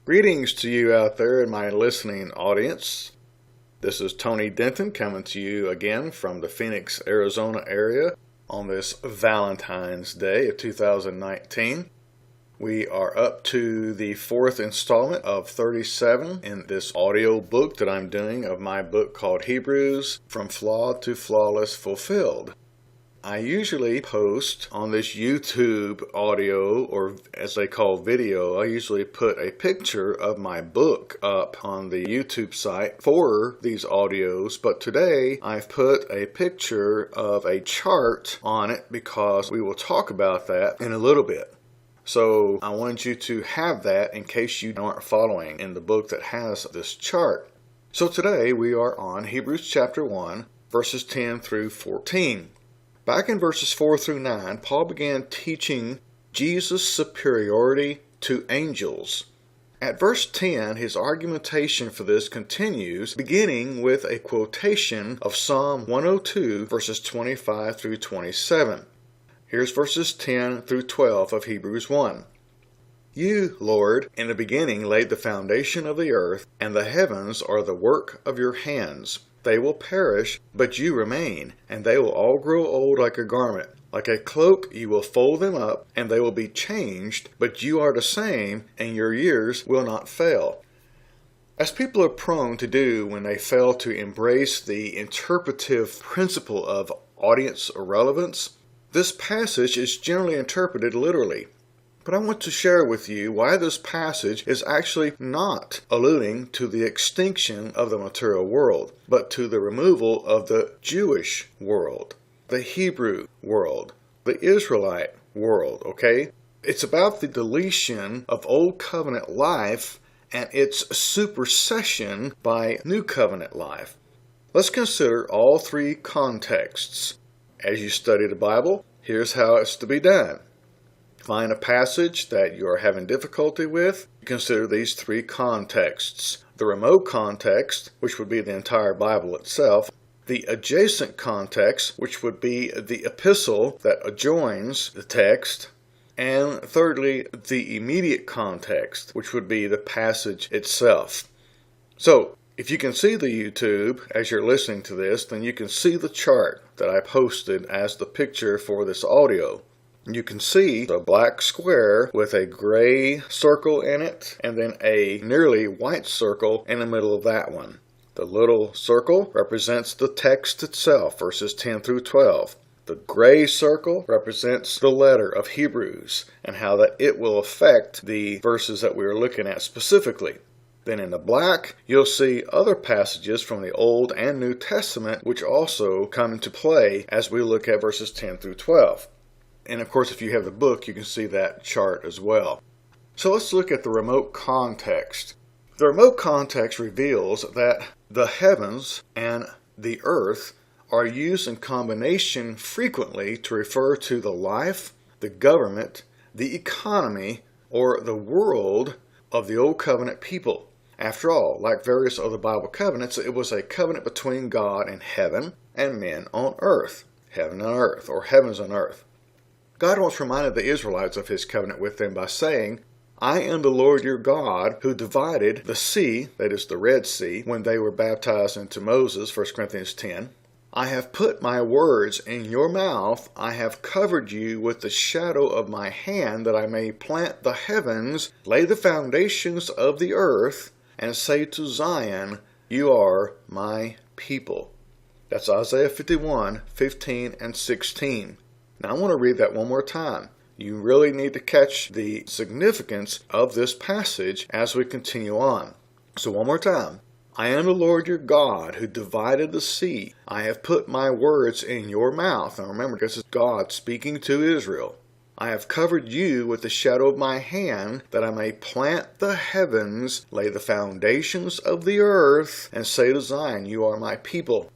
Greetings to you out there in my listening audience. This is Tony Denton coming to you again from the Phoenix, Arizona area on this Valentine's Day of 2019. We are up to the fourth installment of 37 in this audio book that I'm doing of my book called Hebrews, From Flawed to Flawless Fulfilled. I usually post on this YouTube audio, or as they call video, I usually put a picture of my book up on the YouTube site for these audios, but today I've put a picture of a chart on it because we will talk about that in a little bit. So I wanted you to have that in case you aren't following in the book that has this chart. So today we are on Hebrews chapter 1, verses 10 through 14. Back in verses 4 through 9, Paul began teaching Jesus' superiority to angels. At verse 10, his argumentation for this continues, beginning with a quotation of Psalm 102, verses 25 through 27. Here's verses 10 through 12 of Hebrews 1. You, Lord, in the beginning laid the foundation of the earth, and the heavens are the work of your hands. They will perish, but you remain, and they will all grow old like a garment. Like a cloak you will fold them up, and they will be changed, but you are the same, and your years will not fail. As people are prone to do when they fail to embrace the interpretive principle of audience irrelevance, this passage is generally interpreted literally. But I want to share with you why this passage is actually not alluding to the extinction of the material world, but to the removal of the Jewish world, the Hebrew world, the Israelite world, okay? It's about the deletion of Old Covenant life and its supersession by New Covenant life. Let's consider all three contexts. As you study the Bible, here's how it's to be done. Find a passage that you are having difficulty with. Consider these three contexts. The remote context, which would be the entire Bible itself. The adjacent context, which would be the epistle that adjoins the text. And thirdly, the immediate context, which would be the passage itself. So, if you can see the YouTube as you're listening to this, then you can see the chart that I posted as the picture for this audio. You can see a black square with a gray circle in it and then a nearly white circle in the middle of that one. The little circle represents the text itself, verses 10 through 12. The gray circle represents the letter of Hebrews and how that it will affect the verses that we are looking at specifically. Then in the black, you'll see other passages from the Old and New Testament which also come into play as we look at verses 10 through 12. And of course, if you have the book, you can see that chart as well. So let's look at the remote context. The remote context reveals that the heavens and the earth are used in combination frequently to refer to the life, the government, the economy, or the world of the Old Covenant people. After all, like various other Bible covenants, it was a covenant between God in heaven and men on earth. Heaven and earth, or heavens and earth. God once reminded the Israelites of his covenant with them by saying, I am the Lord your God who divided the sea, that is the Red Sea, when they were baptized into Moses, 1 Corinthians 10. I have put my words in your mouth. I have covered you with the shadow of my hand that I may plant the heavens, lay the foundations of the earth, and say to Zion, you are my people. That's Isaiah 51, 15 and 16. Now I want to read that one more time. You really need to catch the significance of this passage as we continue on. So one more time. I am the Lord your God who divided the sea. I have put my words in your mouth. Now remember, this is God speaking to Israel. I have covered you with the shadow of my hand, that I may plant the heavens, lay the foundations of the earth, and say to Zion, you are my people.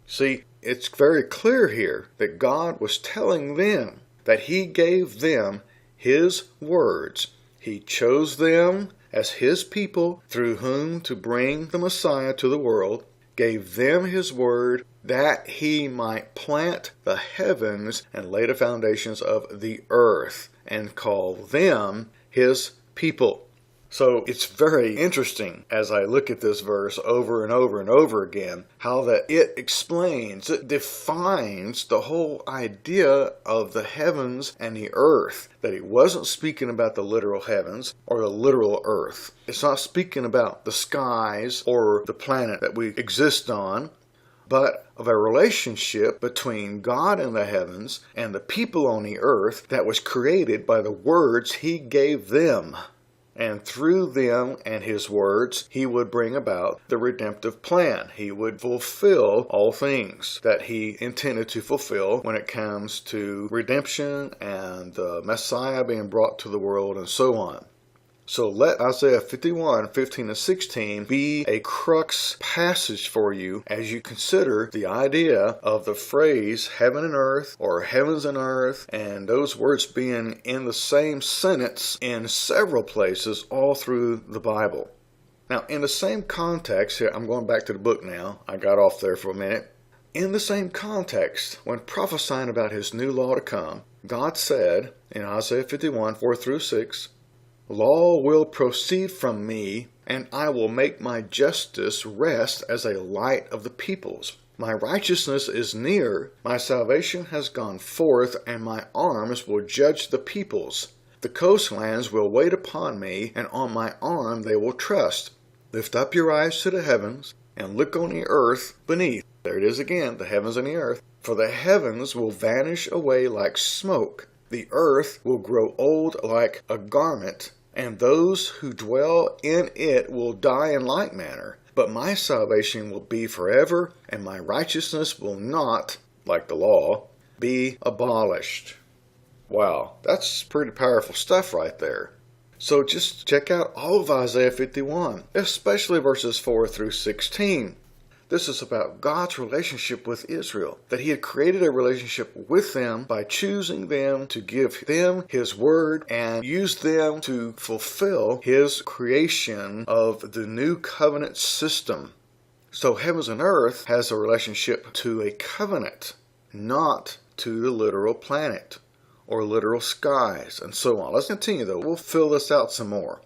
See, it's very clear here that God was telling them that he gave them his words. He chose them as his people through whom to bring the Messiah to the world, gave them his word that he might plant the heavens and lay the foundations of the earth and call them his people. So it's very interesting as I look at this verse over and over and over again, how that it explains, it defines the whole idea of the heavens and the earth. That he wasn't speaking about the literal heavens or the literal earth. It's not speaking about the skies or the planet that we exist on, but of a relationship between God in the heavens and the people on the earth that was created by the words he gave them. And through them and his words, he would bring about the redemptive plan. He would fulfill all things that he intended to fulfill when it comes to redemption and the Messiah being brought to the world and so on. So let Isaiah 51, 15 and 16 be a crux passage for you as you consider the idea of the phrase heaven and earth or heavens and earth, and those words being in the same sentence in several places all through the Bible. Now, in the same context, here I'm going back to the book now. I got off there for a minute. In the same context, when prophesying about his new law to come, God said in Isaiah 51, 4 through 6, "Law will proceed from me, and I will make my justice rest as a light of the peoples. My righteousness is near, my salvation has gone forth, and my arms will judge the peoples. The coastlands will wait upon me, and on my arm they will trust. Lift up your eyes to the heavens, and look on the earth beneath." There it is again, the heavens and the earth. "For the heavens will vanish away like smoke. The earth will grow old like a garment, and those who dwell in it will die in like manner. But my salvation will be forever, and my righteousness will not, like the law, be abolished." Wow, that's pretty powerful stuff right there. So just check out all of Isaiah 51, especially verses 4 through 16. This is about God's relationship with Israel, that he had created a relationship with them by choosing them to give them his word and use them to fulfill his creation of the new covenant system. So heavens and earth has a relationship to a covenant, not to the literal planet or literal skies and so on. Let's continue though. We'll fill this out some more.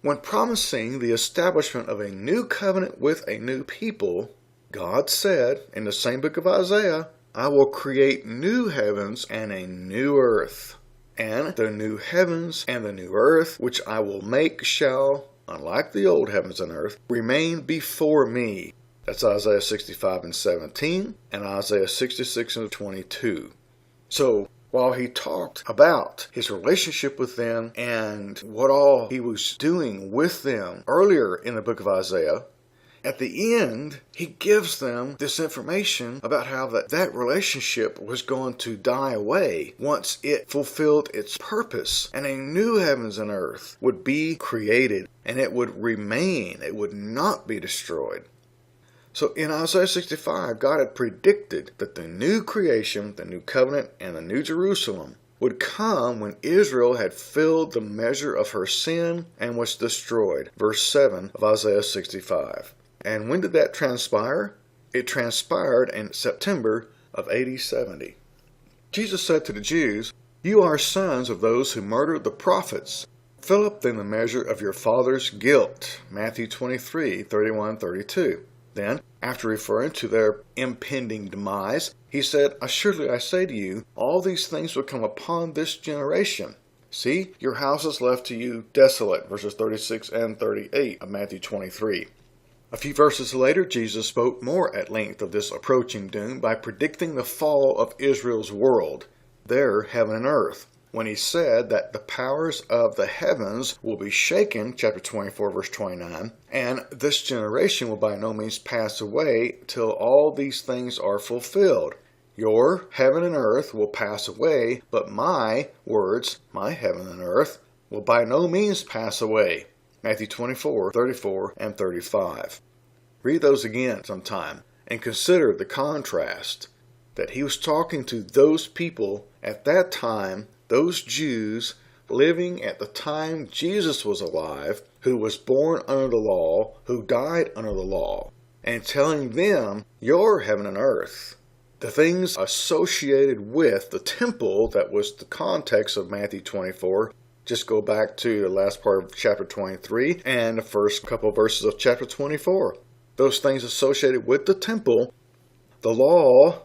When promising the establishment of a new covenant with a new people, God said in the same book of Isaiah, "I will create new heavens and a new earth. And the new heavens and the new earth, which I will make, shall, unlike the old heavens and earth, remain before me." That's Isaiah 65 and 17 and Isaiah 66 and 22. So, while he talked about his relationship with them and what all he was doing with them earlier in the book of Isaiah, at the end, he gives them this information about how that relationship was going to die away once it fulfilled its purpose, and a new heavens and earth would be created, and it would remain. It would not be destroyed. So in Isaiah 65, God had predicted that the new creation, the new covenant, and the new Jerusalem would come when Israel had filled the measure of her sin and was destroyed. Verse 7 of Isaiah 65. And when did that transpire? It transpired in September of AD 70. Jesus said to the Jews, "You are sons of those who murdered the prophets. Fill up then the measure of your father's guilt." Matthew 23, 31, 32. Then, after referring to their impending demise, he said, "Assuredly I say to you, all these things will come upon this generation. See, your house is left to you desolate." Verses 36 and 38 of Matthew 23. A few verses later, Jesus spoke more at length of this approaching doom by predicting the fall of Israel's world, their heaven and earth, when he said that the powers of the heavens will be shaken, chapter 24, verse 29, and this generation will by no means pass away till all these things are fulfilled. Your heaven and earth will pass away, but my words, my heaven and earth, will by no means pass away. Matthew 24, 34, and 35. Read those again sometime and consider the contrast that he was talking to those people at that time, those Jews living at the time Jesus was alive, who was born under the law, who died under the law, and telling them, your heaven and earth, the things associated with the temple that was the context of Matthew 24, Just go back to the last part of chapter 23 and the first couple verses of chapter 24. Those things associated with the temple, the law,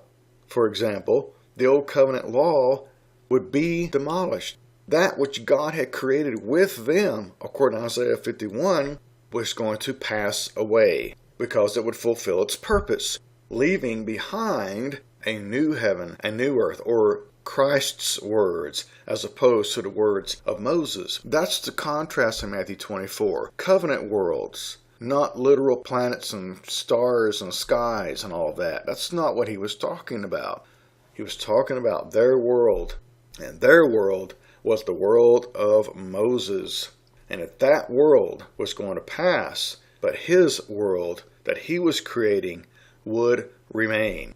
for example, the old covenant law would be demolished. That which God had created with them, according to Isaiah 51, was going to pass away because it would fulfill its purpose, leaving behind a new heaven, a new earth, or Christ's words, as opposed to the words of Moses. That's the contrast in Matthew 24. Covenant worlds, not literal planets and stars and skies and all that. That's not what he was talking about. He was talking about their world, and their world was the world of Moses. And if that world was going to pass, but his world that he was creating would remain.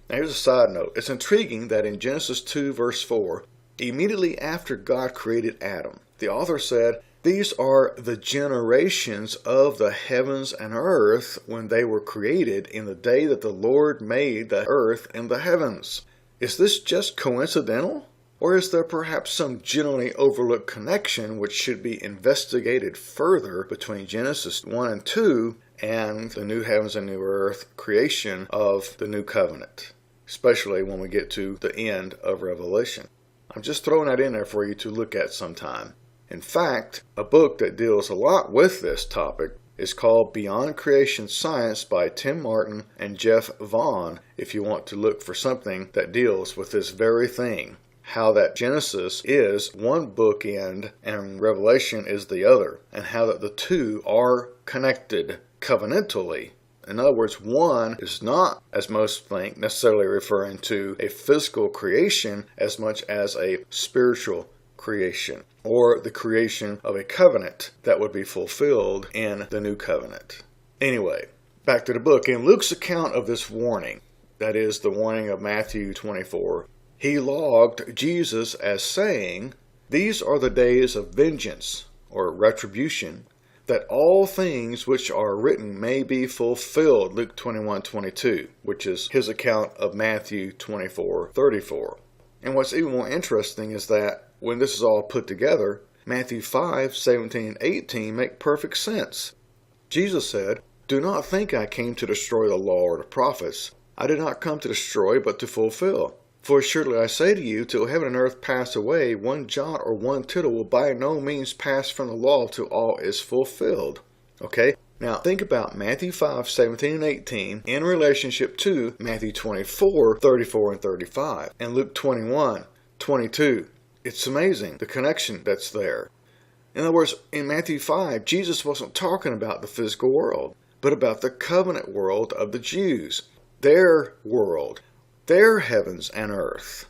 Now here's a side note. It's intriguing that in Genesis 2 verse 4, immediately after God created Adam, the author said, "These are the generations of the heavens and earth when they were created in the day that the Lord made the earth and the heavens." Is this just coincidental? Or is there perhaps some generally overlooked connection which should be investigated further between Genesis 1 and 2 and the new heavens and new earth creation of the new covenant, especially when we get to the end of Revelation? I'm just throwing that in there for you to look at sometime. In fact, a book that deals a lot with this topic is called Beyond Creation Science by Tim Martin and Jeff Vaughn, if you want to look for something that deals with this very thing. How that Genesis is one bookend and Revelation is the other, and how that the two are connected covenantally. In other words, one is not, as most think, necessarily referring to a physical creation as much as a spiritual creation, or the creation of a covenant that would be fulfilled in the new covenant. Anyway, back to the book. In Luke's account of this warning, that is the warning of Matthew 24, he logged Jesus as saying, "These are the days of vengeance," or retribution, "that all things which are written may be fulfilled." Luke 21:22, which is his account of Matthew 24:34. And what's even more interesting is that when this is all put together, Matthew 5:17 and 18 make perfect sense. Jesus said, "Do not think I came to destroy the law or the prophets. I did not come to destroy, but to fulfill. For surely I say to you, till heaven and earth pass away, one jot or one tittle will by no means pass from the law till all is fulfilled." Okay? Now think about Matthew 5:17 and 18 in relationship to Matthew 24:34 and 35, and Luke 21:22. It's amazing the connection that's there. In other words, in Matthew 5, Jesus wasn't talking about the physical world, but about the covenant world of the Jews, their world, their heavens and earth.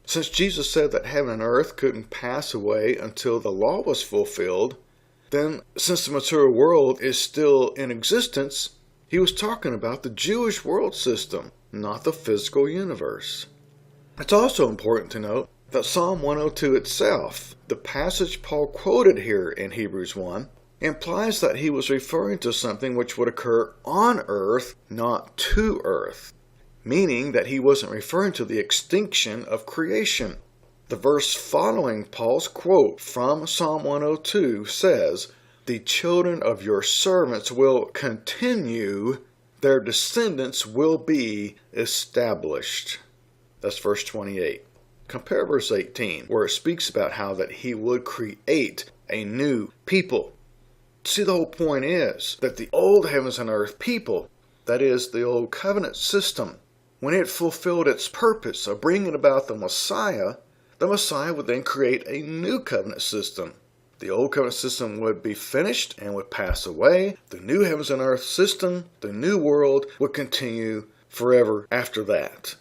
Since Jesus said that heaven and earth couldn't pass away until the law was fulfilled, then since the material world is still in existence, he was talking about the Jewish world system, not the physical universe. It's also important to note that Psalm 102 itself, the passage Paul quoted here in Hebrews 1, implies that he was referring to something which would occur on earth, not to earth, meaning that he wasn't referring to the extinction of creation. The verse following Paul's quote from Psalm 102 says, "The children of your servants will continue, their descendants will be established." That's verse 28. Compare verse 18, where it speaks about how that he would create a new people. See, the whole point is that the old heavens and earth people, that is, the old covenant system, when it fulfilled its purpose of bringing about the Messiah would then create a new covenant system. The old covenant system would be finished and would pass away. The new heavens and earth system, the new world, would continue forever after that.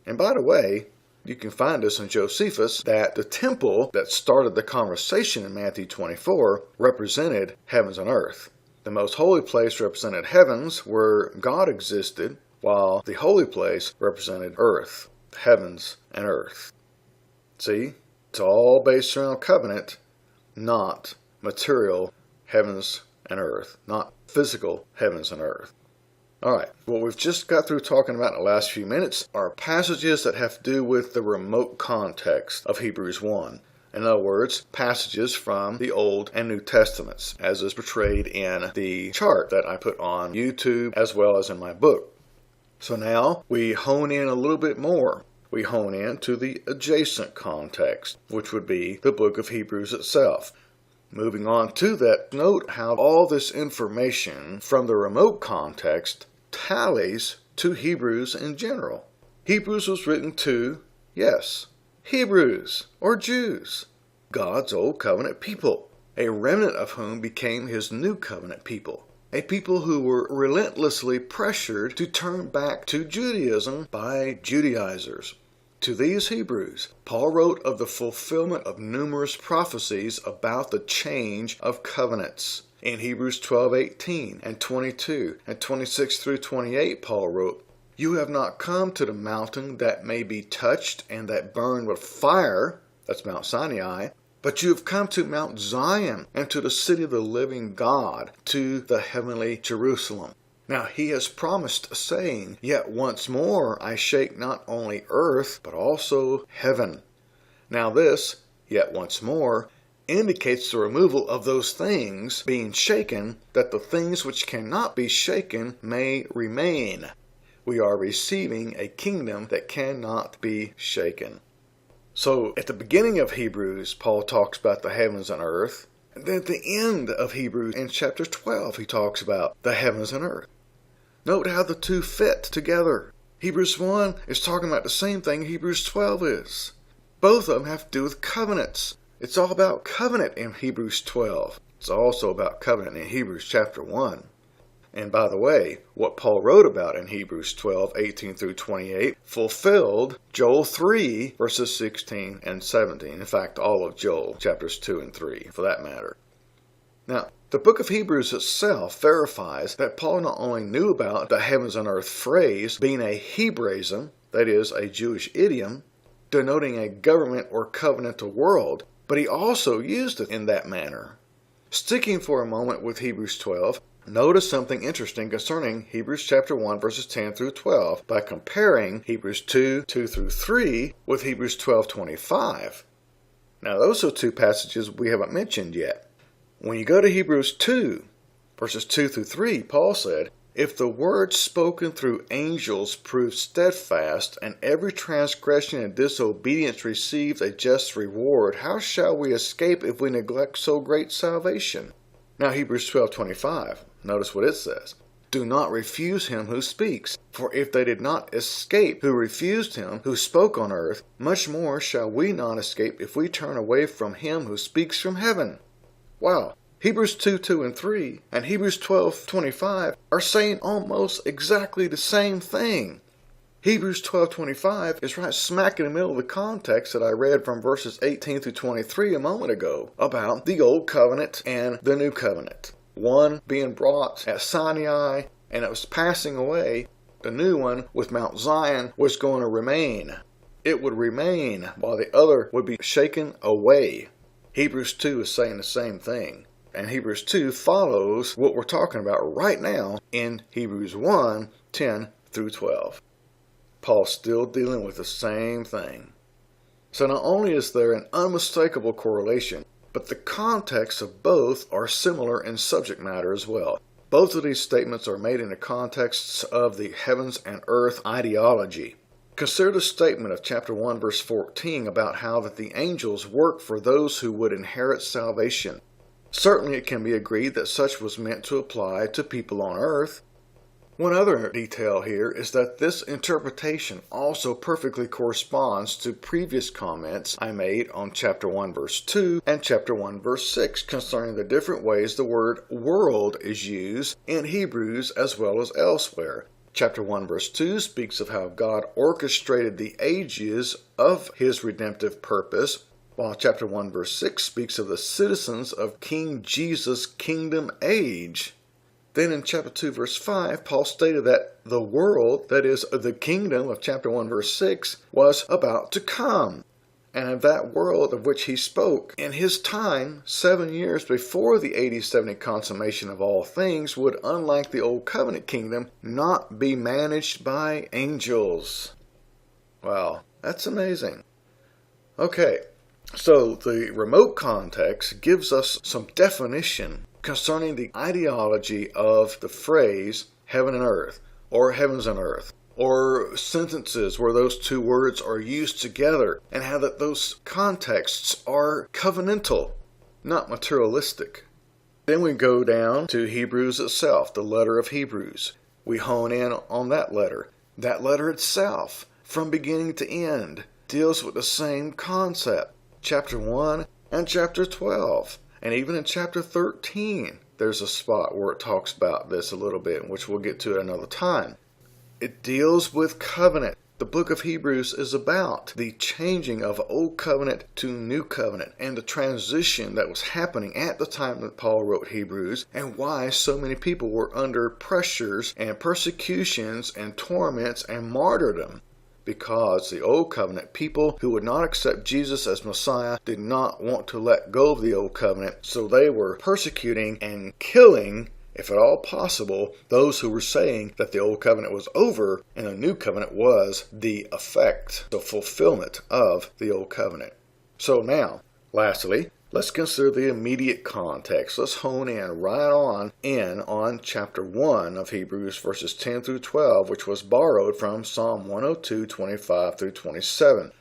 And by the way, you can find this in Josephus that the temple that started the conversation in Matthew 24 represented heavens and earth. The most holy place represented heavens, where God existed, while the holy place represented earth, heavens and earth. See, it's all based around covenant, not material heavens and earth, not physical heavens and earth. All right, what we've just got through talking about in the last few minutes are passages that have to do with the remote context of Hebrews 1. In other words, passages from the Old and New Testaments, as is portrayed in the chart that I put on YouTube as well as in my book. So now we hone in a little bit more. We hone in to the adjacent context, which would be the book of Hebrews itself. Moving on to that, note how all this information from the remote context tallies to Hebrews in general. Hebrews was written to, yes, Hebrews, or Jews, God's old covenant people, a remnant of whom became his new covenant people, a people who were relentlessly pressured to turn back to Judaism by Judaizers. To these Hebrews, Paul wrote of the fulfillment of numerous prophecies about the change of covenants. In Hebrews 12:18 and 22 and 26 through 28, Paul wrote, "You have not come to the mountain that may be touched and that burn with fire," that's Mount Sinai, "but you have come to Mount Zion and to the city of the living God, to the heavenly Jerusalem." Now he has promised, saying, "Yet once more I shake not only earth, but also heaven." Now this, "yet once more," indicates the removal of those things being shaken, that the things which cannot be shaken may remain. We are receiving a kingdom that cannot be shaken. So at the beginning of Hebrews, Paul talks about the heavens and earth. And then at the end of Hebrews, in chapter 12, he talks about the heavens and earth. Note how the two fit together. Hebrews 1 is talking about the same thing Hebrews 12 is. Both of them have to do with covenants. It's all about covenant in Hebrews 12. It's also about covenant in Hebrews chapter 1. And by the way, what Paul wrote about in Hebrews 12:18 through 28 fulfilled Joel 3, verses 16 and 17. In fact, all of Joel, chapters 2 and 3, for that matter. Now, the book of Hebrews itself verifies that Paul not only knew about the heavens and earth phrase being a Hebraism, that is, a Jewish idiom, denoting a government or covenantal world, but he also used it in that manner. Sticking for a moment with Hebrews 12, notice something interesting concerning Hebrews chapter 1, verses 10 through 12, by comparing Hebrews 2 through 3 with Hebrews 12:25. Now, those are two passages we haven't mentioned yet. When you go to Hebrews 2, verses 2 through 3, Paul said, "If the word spoken through angels proved steadfast, and every transgression and disobedience receives a just reward, how shall we escape if we neglect so great salvation?" Now Hebrews 12:25, notice what it says. "Do not refuse him who speaks, for if they did not escape who refused him who spoke on earth, much more shall we not escape if we turn away from him who speaks from heaven." Wow, Hebrews 2 and 3 and Hebrews 12:25 are saying almost exactly the same thing. Hebrews 12:25 is right smack in the middle of the context that I read from verses 18 through 23 a moment ago about the Old Covenant and the New Covenant. One being brought at Sinai and it was passing away. The new one with Mount Zion was going to remain. It would remain while the other would be shaken away. Hebrews 2 is saying the same thing. And Hebrews 2 follows what we're talking about right now in Hebrews 1, 10 through 12. Paul's still dealing with the same thing. So not only is there an unmistakable correlation, but the contexts of both are similar in subject matter as well. Both of these statements are made in the contexts of the heavens and earth ideology. Consider the statement of chapter 1, verse 14 about how that the angels work for those who would inherit salvation. Certainly it can be agreed that such was meant to apply to people on earth. One other detail here is that this interpretation also perfectly corresponds to previous comments I made on chapter 1, verse 2 and chapter 1, verse 6 concerning the different ways the word world is used in Hebrews as well as elsewhere. Chapter 1, verse 2 speaks of how God orchestrated the ages of his redemptive purpose, while chapter 1, verse 6 speaks of the citizens of King Jesus' kingdom age. Then in chapter 2, verse 5, Paul stated that the world, that is, the kingdom of chapter 1, verse 6, was about to come. And of that world of which he spoke, in his time, 7 years before the AD 70 consummation of all things, would, unlike the Old Covenant kingdom, not be managed by angels. Wow, that's amazing. Okay, So the remote context gives us some definition concerning the ideology of the phrase heaven and earth, or heavens and earth, or sentences where those two words are used together, and how that those contexts are covenantal, not materialistic. Then we go down to Hebrews itself, the letter of Hebrews. We hone in on that letter. That letter itself, from beginning to end, deals with the same concept. Chapter 1 and chapter 12. And even in chapter 13, there's a spot where it talks about this a little bit, which we'll get to at another time. It deals with covenant. The book of Hebrews is about the changing of old covenant to new covenant and the transition that was happening at the time that Paul wrote Hebrews, and why so many people were under pressures and persecutions and torments and martyrdom. Because the old covenant people who would not accept Jesus as Messiah did not want to let go of the old covenant, so they were persecuting and killing, if at all possible, those who were saying that the old covenant was over and the new covenant was the effect, the fulfillment of the old covenant. So now, lastly, let's consider the immediate context. Let's hone in right on chapter 1 of Hebrews, verses 10 through 12, which was borrowed from Psalm 102, 25 through 27.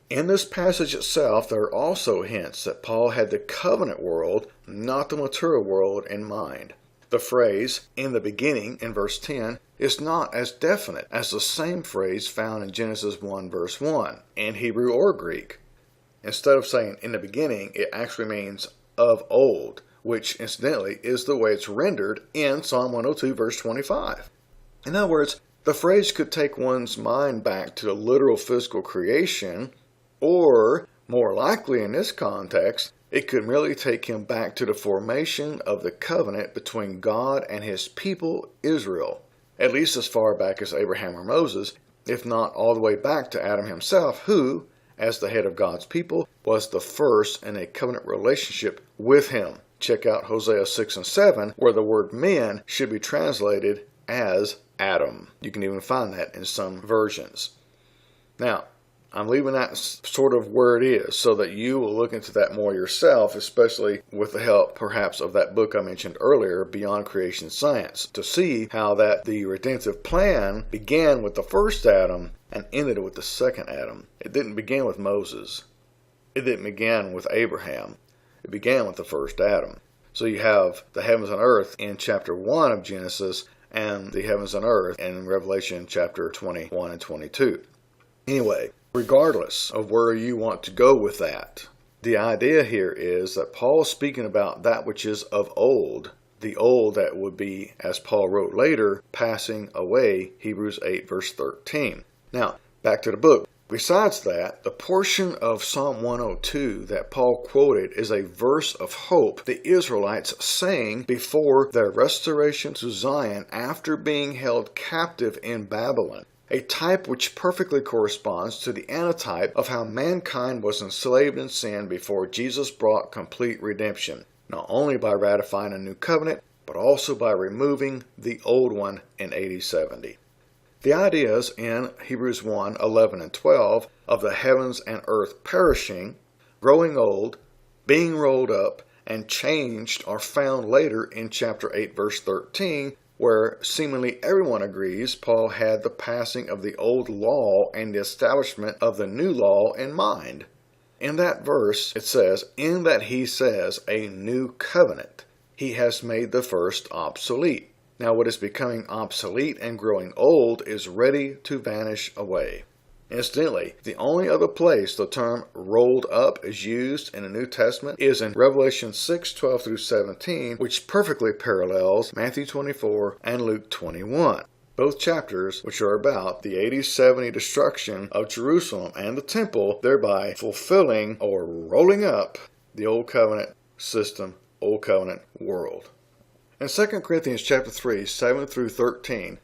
In this passage itself, there are also hints that Paul had the covenant world, not the material world, in mind. The phrase, in the beginning, in verse 10, is not as definite as the same phrase found in Genesis 1, verse 1, in Hebrew or Greek. Instead of saying in the beginning, it actually means of old, which incidentally is the way it's rendered in Psalm 102, verse 25. In other words, the phrase could take one's mind back to the literal physical creation, or, more likely in this context, it could merely take him back to the formation of the covenant between God and his people, Israel, at least as far back as Abraham or Moses, if not all the way back to Adam himself, who, as the head of God's people, was the first in a covenant relationship with him. Check out Hosea 6 and 7, where the word men should be translated as Adam. You can even find that in some versions. Now, I'm leaving that sort of where it is so that you will look into that more yourself, especially with the help perhaps of that book I mentioned earlier, Beyond Creation Science, to see how that the redemptive plan began with the first Adam and ended with the second Adam. It didn't begin with Moses. It didn't begin with Abraham. It began with the first Adam. So you have the heavens and earth in chapter 1 of Genesis and the heavens and earth in Revelation chapter 21 and 22. Anyway, regardless of where you want to go with that, the idea here is that Paul is speaking about that which is of old, the old that would be, as Paul wrote later, passing away, Hebrews 8 verse 13. Now, back to the book. Besides that, the portion of Psalm 102 that Paul quoted is a verse of hope the Israelites sang before their restoration to Zion after being held captive in Babylon, a type which perfectly corresponds to the antitype of how mankind was enslaved in sin before Jesus brought complete redemption, not only by ratifying a new covenant, but also by removing the old one in AD 70. The ideas in Hebrews 1, 11 and 12 of the heavens and earth perishing, growing old, being rolled up, and changed are found later in chapter 8, verse 13, where seemingly everyone agrees Paul had the passing of the old law and the establishment of the new law in mind. In that verse, it says, in that he says a new covenant, he has made the first obsolete. Now what is becoming obsolete and growing old is ready to vanish away. Incidentally, the only other place the term rolled up is used in the New Testament is in Revelation 6, 12 through 17, which perfectly parallels Matthew 24 and Luke 21. Both chapters which are about the AD 70 destruction of Jerusalem and the temple, thereby fulfilling or rolling up the Old Covenant system, Old Covenant world. In 2 Corinthians chapter 3, 7 through 13,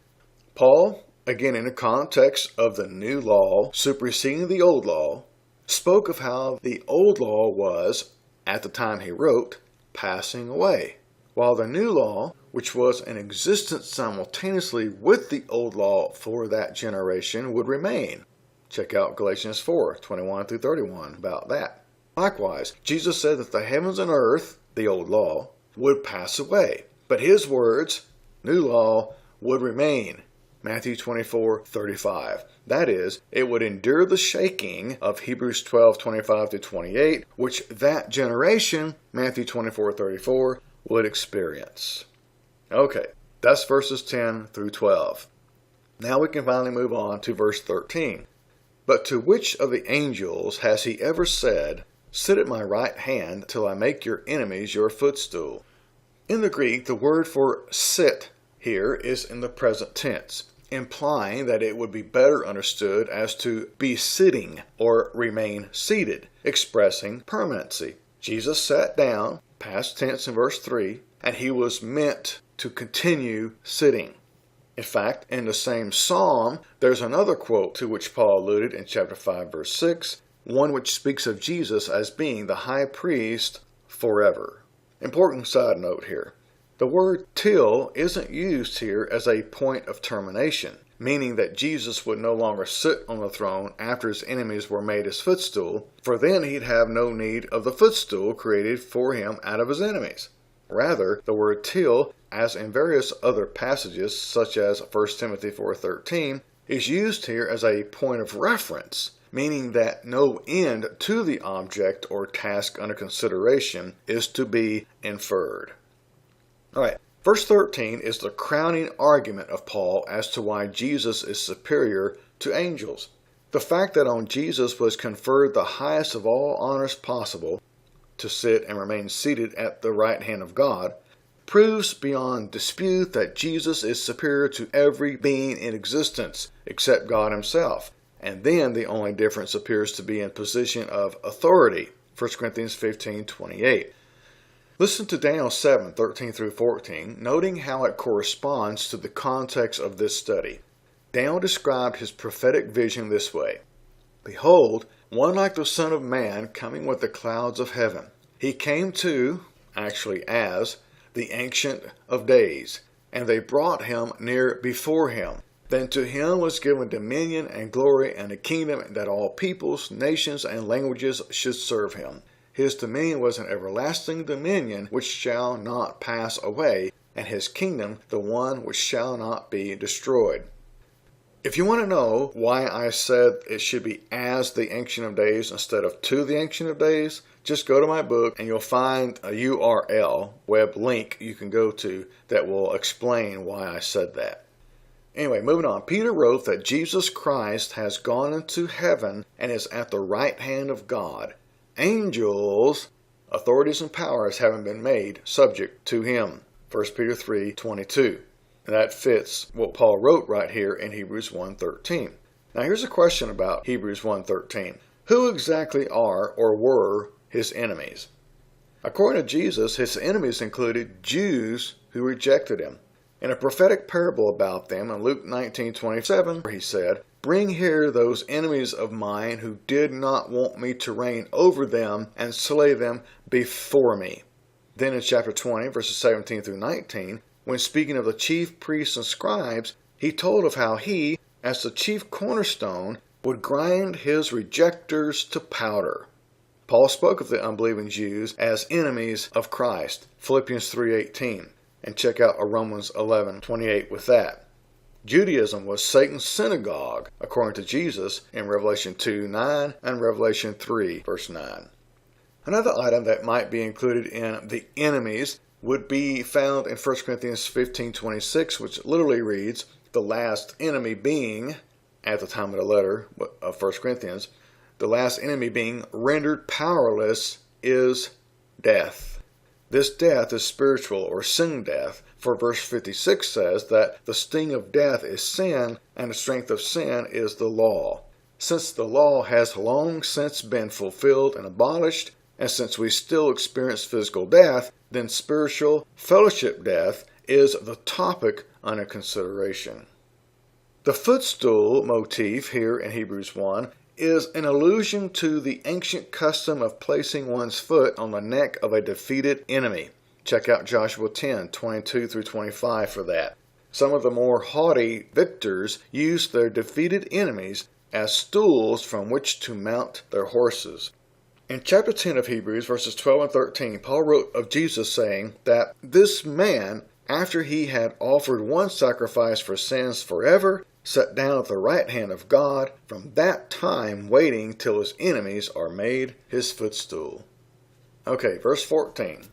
Paul, again in the context of the new law superseding the old law, spoke of how the old law was, at the time he wrote, passing away, while the new law, which was in existence simultaneously with the old law for that generation, would remain. Check out Galatians 4, 21 through 31 about that. Likewise, Jesus said that the heavens and earth, the old law, would pass away, but his words, new law, would remain. Matthew 24:35. That is, it would endure the shaking of Hebrews 12:25-28, which that generation, Matthew 24:34, would experience. Okay, that's verses 10 through 12. Now we can finally move on to verse 13. But to which of the angels has he ever said, "Sit at my right hand till I make your enemies your footstool"? In the Greek, the word for sit here is in the present tense, implying that it would be better understood as to be sitting or remain seated, expressing permanency. Jesus sat down, past tense in verse 3, and he was meant to continue sitting. In fact, in the same psalm, there's another quote to which Paul alluded in chapter 5, verse 6, one which speaks of Jesus as being the high priest forever. Important side note here. The word till isn't used here as a point of termination, meaning that Jesus would no longer sit on the throne after his enemies were made his footstool, for then he'd have no need of the footstool created for him out of his enemies. Rather, the word till, as in various other passages, such as 1 Timothy 4:13, is used here as a point of reference, meaning that no end to the object or task under consideration is to be inferred. All right, verse 13 is the crowning argument of Paul as to why Jesus is superior to angels. The fact that on Jesus was conferred the highest of all honors possible, to sit and remain seated at the right hand of God, proves beyond dispute that Jesus is superior to every being in existence except God himself. And then the only difference appears to be in position of authority, 1 Corinthians 15:28. Listen to Daniel 7:13-14, noting how it corresponds to the context of this study. Daniel described his prophetic vision this way: "Behold, one like the Son of Man coming with the clouds of heaven. He came to," actually as, "the Ancient of Days, and they brought him near before him. Then to him was given dominion and glory and a kingdom that all peoples, nations, and languages should serve him. His dominion was an everlasting dominion which shall not pass away, and his kingdom the one which shall not be destroyed." If you want to know why I said it should be as the Ancient of Days instead of to the Ancient of Days, just go to my book and you'll find a URL, web link you can go to that will explain why I said that. Anyway, moving on. Peter wrote that Jesus Christ has gone into heaven and is at the right hand of God. Angels, authorities and powers haven't been made subject to him. 1 Peter 3:22. And that fits what Paul wrote right here in Hebrews 1:13. Now here's a question about Hebrews 1:13. Who exactly are or were his enemies? According to Jesus, his enemies included Jews who rejected him. In a prophetic parable about them in Luke 19:27, he said, "Bring here those enemies of mine who did not want me to reign over them and slay them before me." Then in chapter 20, verses 17-19, when speaking of the chief priests and scribes, he told of how he, as the chief cornerstone, would grind his rejectors to powder. Paul spoke of the unbelieving Jews as enemies of Christ, Philippians 3:18, and check out Romans 11:28 with that. Judaism was Satan's synagogue, according to Jesus in Revelation 2:9 and Revelation 3, verse 9. Another item that might be included in the enemies would be found in 1 Corinthians 15:26, which literally reads, "The last enemy being," at the time of the letter of 1 Corinthians, "the last enemy being rendered powerless is death." This death is spiritual or sin death, for verse 56 says that the sting of death is sin and the strength of sin is the law. Since the law has long since been fulfilled and abolished, and since we still experience physical death, then spiritual fellowship death is the topic under consideration. The footstool motif here in Hebrews 1 is an allusion to the ancient custom of placing one's foot on the neck of a defeated enemy. Check out Joshua 10:22-25 for that. Some of the more haughty victors used their defeated enemies as stools from which to mount their horses. In chapter 10 of Hebrews, verses 12 and 13, Paul wrote of Jesus saying that this man, after he had offered one sacrifice for sins forever, sat down at the right hand of God, from that time waiting till his enemies are made his footstool. Okay, verse 14.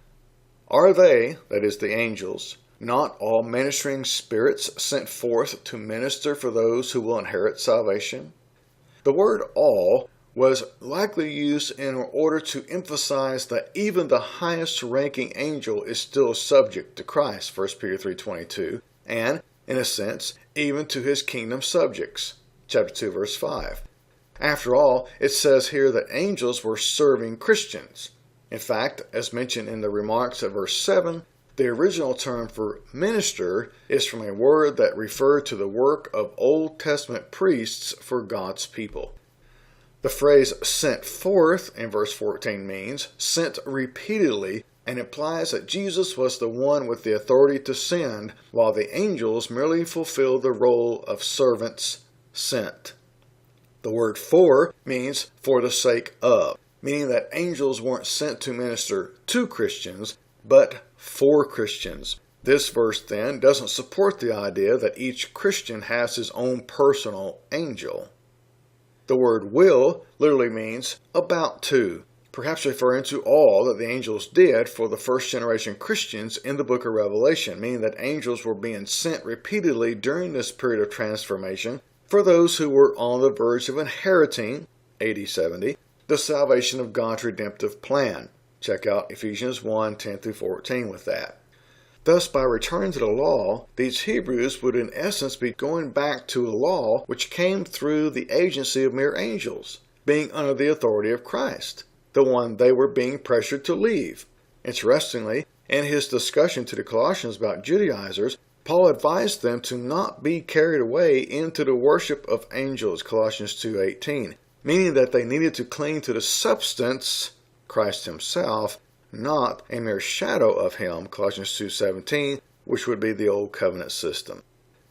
Are they, that is the angels, not all ministering spirits sent forth to minister for those who will inherit salvation? The word all was likely used in order to emphasize that even the highest ranking angel is still subject to Christ, 1 Peter 3:22, and, in a sense, even to his kingdom subjects, chapter 2, verse 5. After all, it says here that angels were serving Christians. In fact, as mentioned in the remarks of verse 7, the original term for minister is from a word that referred to the work of Old Testament priests for God's people. The phrase sent forth in verse 14 means sent repeatedly and implies that Jesus was the one with the authority to send, while the angels merely fulfilled the role of servants sent. The word for means for the sake of, meaning that angels weren't sent to minister to Christians, but for Christians. This verse then doesn't support the idea that each Christian has his own personal angel. The word will literally means about to, perhaps referring to all that the angels did for the first generation Christians in the book of Revelation, meaning that angels were being sent repeatedly during this period of transformation for those who were on the verge of inheriting, AD 70, the salvation of God's redemptive plan. Check out Ephesians 1:10-14 with that. Thus, by returning to the law, these Hebrews would in essence be going back to a law which came through the agency of mere angels, being under the authority of Christ, the one they were being pressured to leave. Interestingly, in his discussion to the Colossians about Judaizers, Paul advised them to not be carried away into the worship of angels, Colossians 2:18, meaning that they needed to cling to the substance, Christ himself, not a mere shadow of him, Colossians 2:17, which would be the old covenant system.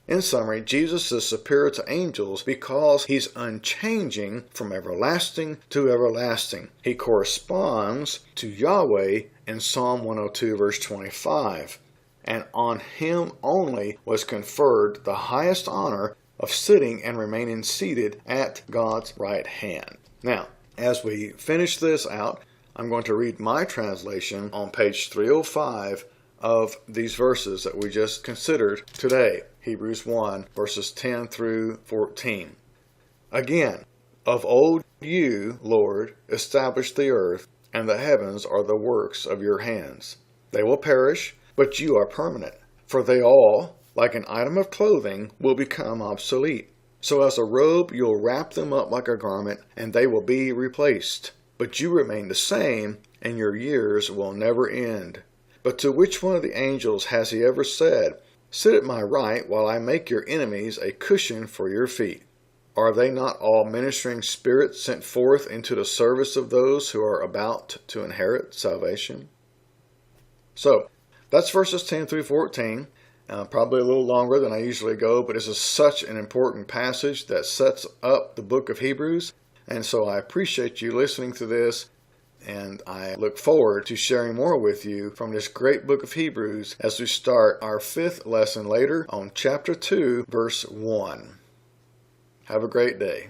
In summary, Jesus is superior to angels because he's unchanging from everlasting to everlasting. He corresponds to Yahweh in Psalm 102, verse 25, and on him only was conferred the highest honor of sitting and remaining seated at God's right hand. Now, as we finish this out, I'm going to read my translation on page 305 of these verses that we just considered today. Hebrews 1, verses 10 through 14. Again, of old you, Lord, established the earth, and the heavens are the works of your hands. They will perish, but you are permanent. For they all, like an item of clothing, will become obsolete. So as a robe you'll wrap them up like a garment, and they will be replaced. But you remain the same, and your years will never end. But to which one of the angels has he ever said, sit at my right while I make your enemies a cushion for your feet? Are they not all ministering spirits sent forth into the service of those who are about to inherit salvation? So, that's verses 10 through 14. Probably a little longer than I usually go, but this is such an important passage that sets up the book of Hebrews. And so I appreciate you listening to this, and I look forward to sharing more with you from this great book of Hebrews as we start our 5th lesson later on chapter 2, verse 1. Have a great day.